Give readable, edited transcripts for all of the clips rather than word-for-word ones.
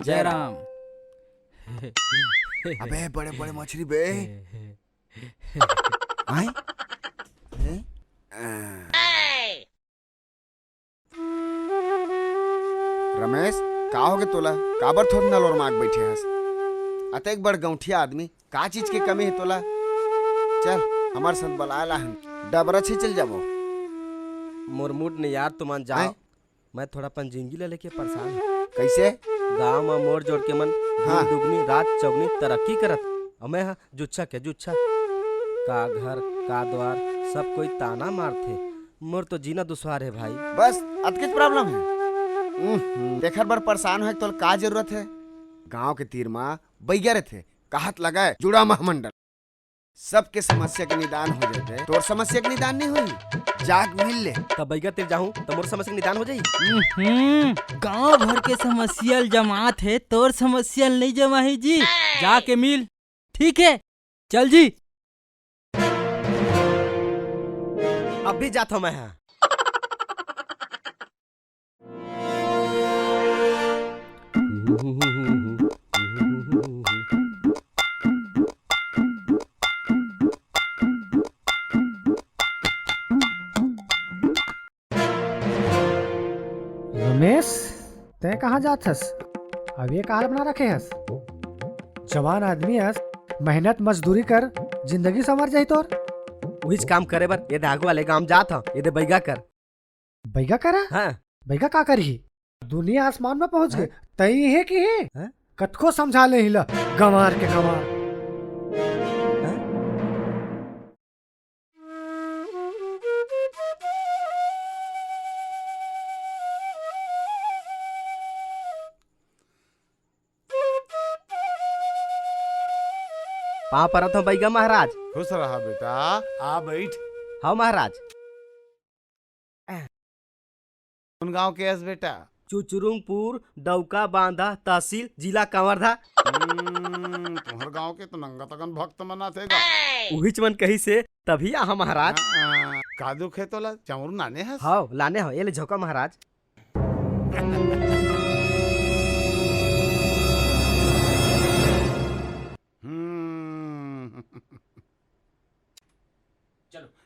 जय राम। अबे बड़े बड़े मछली बे आए रमेश का होगे तोला काबर थोड़ नल और माग बैठे हस अतक बड़ गौठिया आदमी का चीज के कमी है तोला चल हमार संग बलाला हम डबरा छे चल जाबो मोर मूड ने यार तुम जाओ मैं थोड़ा अपन जिंदगी ले लेके परेशान हूँ। कैसे गांव में मोड़ जोड़ के मन हाँ। दुगनी रात चौगनी तरक्की करत मैं जुच्छा के जुच्छा का घर का द्वार सब कोई ताना मारते मोर तो जीना दुश्वार है भाई। बस अतकिच प्रॉब्लम है देखर बर परेशान है तो का जरूरत है गांव के तीर माँ बैया थे कहत लगाए जुड़ा महामंडल सबके समस्या के निदान हो जाते तोर समस्या के निदान नहीं हुई जाग मिल ले तब बैगा तेरे जाऊं तो मोर समस्या के निदान हो जाई। गांव भर के समस्या जमात है तोर समस्या नहीं जमा है जी जाके मिल ठीक है चल जी अब भी जाता हूं मैं। रमेश तय कहाँ जात हस अब ये कहाँ बना रखे हस जवान आदमी हस मेहनत मजदूरी कर जिंदगी संवर जाई तोर वही काम करे बर ये धागो वाले काम जात हूं ये दे बैगा कर बैगा करा हाँ। बैगा का करही दुनिया आसमान में पहुंच गए तई है कि है हाँ? कतको समझा ले हिला गंवार के गंवार पा परत हूं बैगा महाराज। खुश रहा बेटा आ बैठ हाँ महाराज। कौन गांव के हस बेटा चुचुरुंगपुर डौका बांधा तहसील जिला कंवरधा। तुम्हार गांव के तो नंगा तगन भक्त मना थेगा उहिच मन कही से तभी आ महाराज। का दुख है तोला चाउर नाने हस हाँ लाने हो ये ले झोंका महाराज।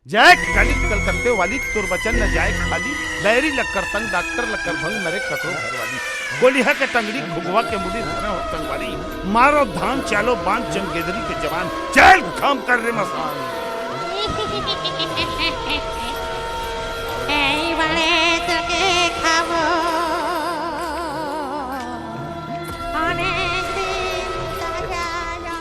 जय काली कल करते वाली तुर बचन न जाए खाली बैरी लक्कर तंग डॉक्टर लक्कर भंग मरे ककरो घर वाली गोलिहा के टंगड़ी घुगवा के मुड़ी धरे हो तंगवारी मारो धान चालो बांध चंगेदरी के जवान चल काम कर रे मसान এই বারে তোকে খাবো অনেক দিন তাজা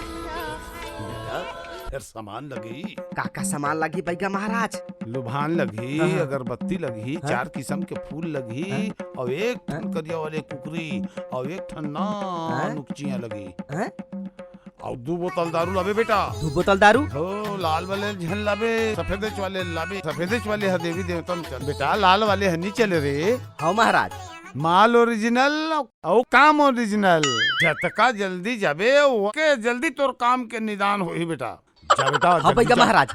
फिर सामान लगी काका सामान लगी बैगा महाराज। लुभान लगी हाँ। अगरबत्ती लगी हाँ। 4 किस्म के फूल लगी और एक ठन करिया वाले कुकरी और एक ठन ना नुकचियां लगी हैं? और 2 बोतल दारू लाबे बेटा 2 बोतल दारू हो लाल वाले झन लाबे सफेदेच वाले लाबे सफेदेच वाले ह देवी देवतन चल बेटा लाल वाले हनी चले रे हाँ महाराज। माल ओरिजिनल और काम ओरिजिनल जतका जल्दी जाबे ओके जल्दी तोर काम के निदान होई बेटा जा बेटा हाँ बैगा महाराज।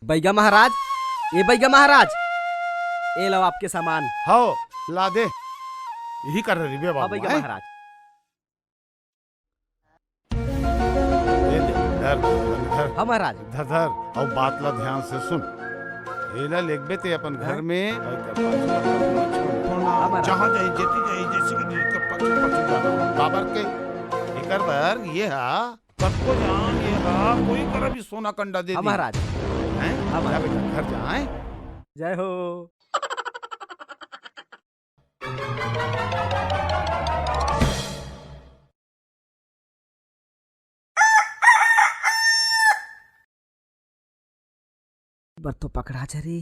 बैगा महाराज ये बैगा महाराज ये लो आपके सामान। हो ला दे यही कर रही बे हाँ बाबू बैगा हैं? महाराज। ये ले, धर हाँ महाराज। धर धर और बात ला ध्यान से सुन एला लेगबे ते अपन घर में जहाँ जाई जेती जाई जैसे कि दिल के पछ जाना बाबर के एकर बर ये हा सबको जान ये हा कोई कर भी सोना कंडा दे हाँ दी महाराज। हैं हाँ जा महाराज। बेटा घर जाए जय हो। बर तो पकड़ा जा रे।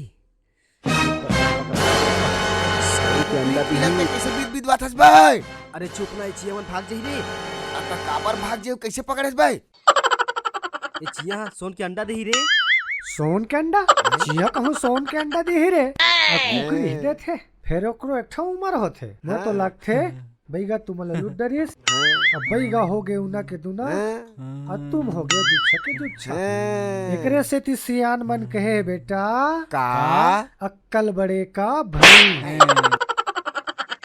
कैसे बीत बीत बात हस भाई? अरे चुप ना, चिया मन भाग जाई रे। आता काबर भाग जे कैसे पकड़े भाई? ए चिया सोन के अंडा दही रे। सोन के अंडा? जिया कहूँ सोन के अंडा दी रे। अब कुकरी दे थे, फिर ओकरो एक ठो उमर होथे। न तो लगथे बैगा तुम लूट डरिस, अब बैगा हो गए उना के दुना, और तुम हो गए दुच्छा के दुच्छा। एकरे से ती सियान मन कहे बेटा, का अक्कल बड़े का भई।